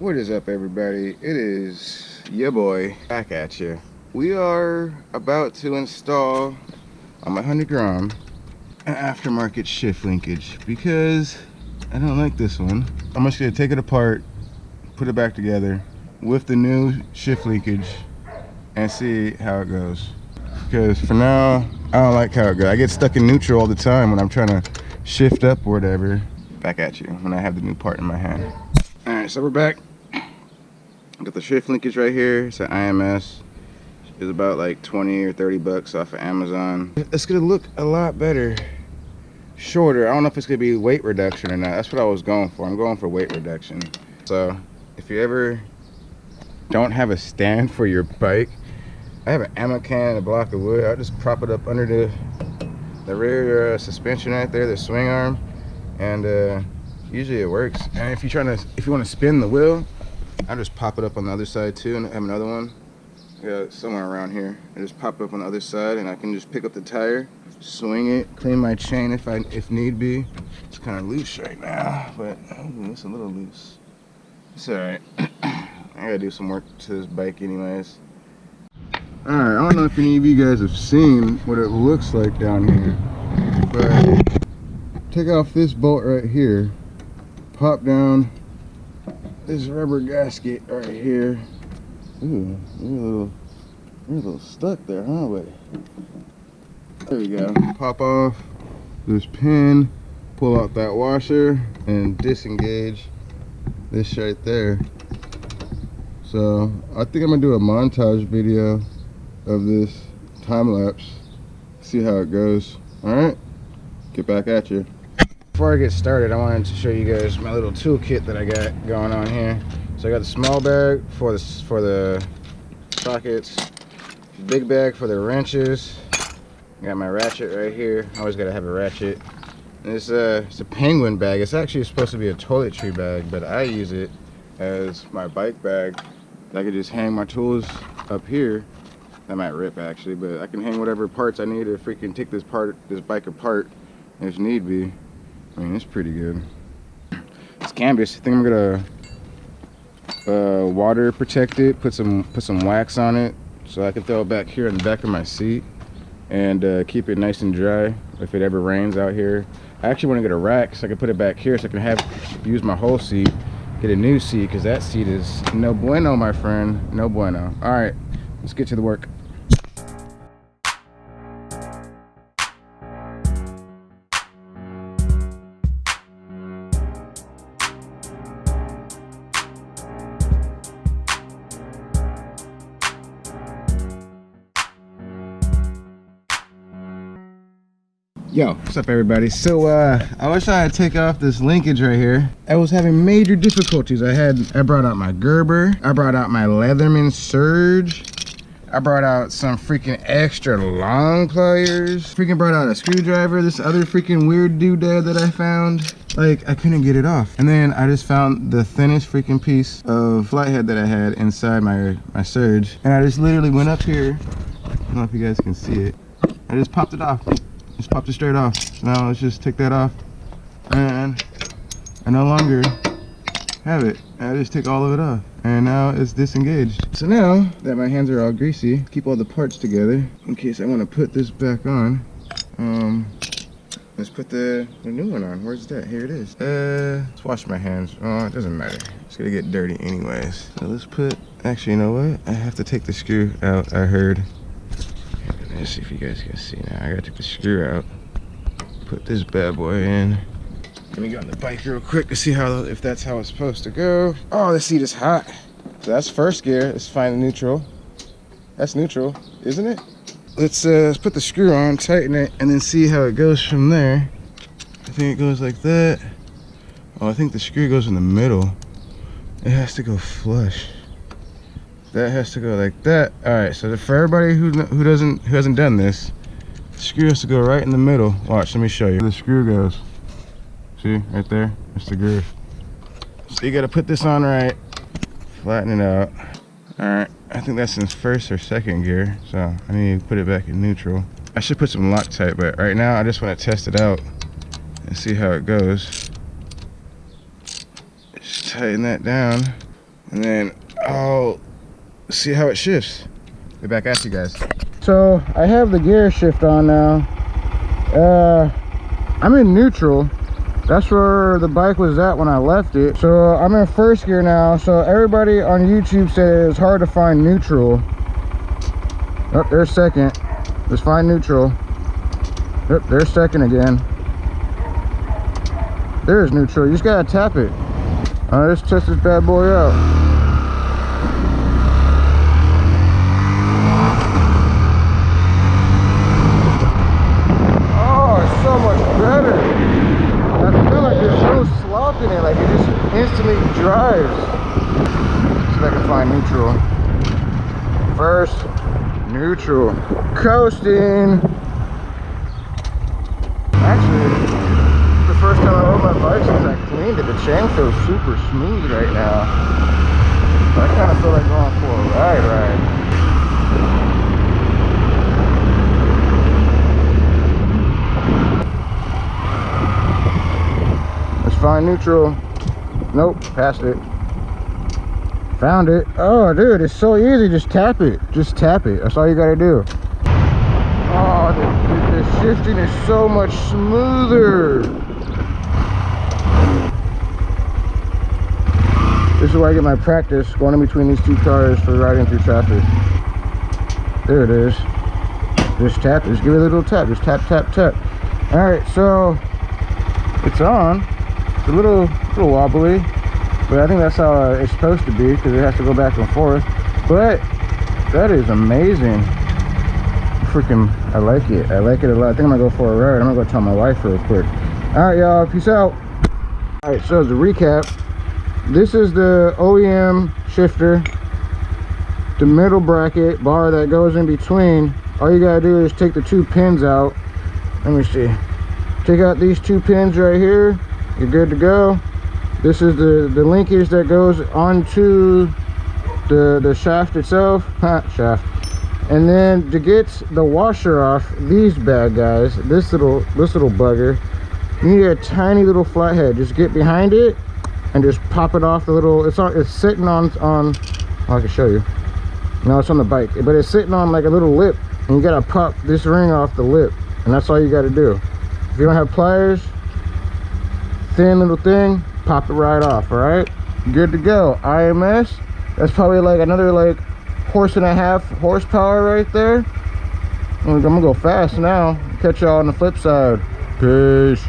What is up, everybody? It is your boy back at you. We are about to install on my 100 grom an aftermarket shift linkage because I don't like this one. I'm just gonna take it apart, put it back together with the new shift linkage and see how it goes. Because for now, I don't like how it goes. I get stuck in neutral all the time when I'm trying to shift up or whatever. Back at you when I have the new part in my hand. All right, so we're back. Got the shift linkage right here. It's an IMS. It's about like 20 or 30 bucks off of Amazon. It's gonna look a lot better, shorter. I don't know if it's gonna be weight reduction or not. That's what I was going for. I'm going for weight reduction. So if you ever don't have a stand for your bike, I have an ammo can and a block of wood. I'll just prop it up under the rear suspension right there, the swing arm, and usually it works. And if you want to spin the wheel, I just pop it up on the other side too, and I have another one. I got it somewhere around here. I just pop it up on the other side, and I can just pick up the tire, swing it, clean my chain if need be. It's kind of loose right now, but it's a little loose. It's all right. I gotta do some work to this bike anyways. All right, I don't know if any of you guys have seen what it looks like down here, but take off this bolt right here, pop down this rubber gasket right here. Ooh, you're a little stuck there, huh, buddy? There we go. Pop off this pin, pull out that washer, and disengage this right there. So I think I'm gonna do a montage video of this time lapse, see how it goes. All right, get back at you. Before I get started, I wanted to show you guys my little toolkit that I got going on here. So I got the small bag for the sockets, big bag for the wrenches. I got my ratchet right here. I always gotta have a ratchet. And it's a penguin bag. It's actually supposed to be a toiletry bag, but I use it as my bike bag. I could just hang my tools up here. That might rip actually, but I can hang whatever parts I need to freaking take this bike apart if need be. I mean, it's pretty good. It's canvas. I think I'm gonna water protect it, put some wax on it so I can throw it back here in the back of my seat and keep it nice and dry if it ever rains out here. I actually want to get a rack so I can put it back here so I can use my whole seat, get a new seat, because that seat is no bueno, my friend, no bueno. All right, let's get to the work. Yo, what's up everybody? So I was trying to take off this linkage right here. I was having major difficulties. I brought out my Gerber, I brought out my Leatherman Surge, I brought out some freaking extra long pliers, freaking brought out a screwdriver, this other freaking weird doodad that I found. Like, I couldn't get it off. And then I just found the thinnest freaking piece of flathead that I had inside my Surge, and I just literally went up here. I don't know if you guys can see it. I just popped it off. Just popped it straight off. Now let's just take that off, and I no longer have it. I just take all of it off, and now it's disengaged. So now that my hands are all greasy, keep all the parts together in case I want to put this back on. Let's put the new one on. Where's that? Here it is. Let's wash my hands. Oh, it doesn't matter. It's gonna get dirty anyways. So let's put. Actually, you know what? I have to take the screw out. I heard. Let's see if you guys can see now. I gotta take the screw out, put this bad boy in. Let me get on the bike real quick to see if that's how it's supposed to go. Oh, the seat is hot. So that's first gear. Let's find neutral. That's neutral, isn't it? Let's put the screw on, tighten it, and then see how it goes from there. I think it goes like that. Oh, I think the screw goes in the middle. It has to go flush. That has to go like that. All right, so for everybody who hasn't done this, the screw has to go right in the middle. Watch, let me show you. The screw goes. See, right there? That's the groove. So you gotta put this on right, flatten it out. All right, I think that's in first or second gear, so I need to put it back in neutral. I should put some Loctite, but right now I just want to test it out and see how it goes. Just tighten that down. and then I'll see how it shifts. Be back at you guys. So I have the gear shift on now. I'm in neutral. That's where the bike was at when I left it. So I'm in first gear now. So everybody on YouTube says it's hard to find neutral. Oh, there's second. Let's find neutral. Oh, there's second again. There's neutral. You just gotta tap it. All right, let's test this bad boy out. Oh, it's so much better. I feel like there's no slop in it. Like it just instantly drives. Let's see if I can find neutral. First, neutral. Coasting. Actually, first time I rode my bike since I cleaned it. The chain feels super smooth right now. I kind of feel like going for a ride. Let's find neutral. Nope, passed it. Found it. Oh, dude, it's so easy. Just tap it. Just tap it. That's all you gotta do. Oh, the shifting is so much smoother. This is where I get my practice going in between these two cars for riding through traffic. There it is. Just tap it. Just give it a little tap. Just tap, tap, tap. All right, so it's on. It's a little wobbly, but I think that's how it's supposed to be because it has to go back and forth. But that is amazing. Freaking, I like it. I like it a lot. I think I'm gonna go for a ride. I'm gonna go tell my wife real quick. All right, y'all. Peace out. All right, so as a recap. This is the OEM shifter, the middle bracket bar that goes in between. All you gotta do is take the two pins out. Let me see. Take out these two pins right here. You're good to go. This is the linkage that goes onto the shaft itself. Shaft. And then to get the washer off these bad guys, this little bugger, you need a tiny little flathead. Just get behind it and just pop it off the little, it's sitting on oh, I can show you. No, it's on the bike, but it's sitting on like a little lip, and you gotta pop this ring off the lip, and that's all you gotta do. If you don't have pliers, thin little thing, pop it right off. All right, good to go. IMS, that's probably like another like 1.5 horsepower right there. I'm gonna go fast now. Catch y'all on the flip side. Peace.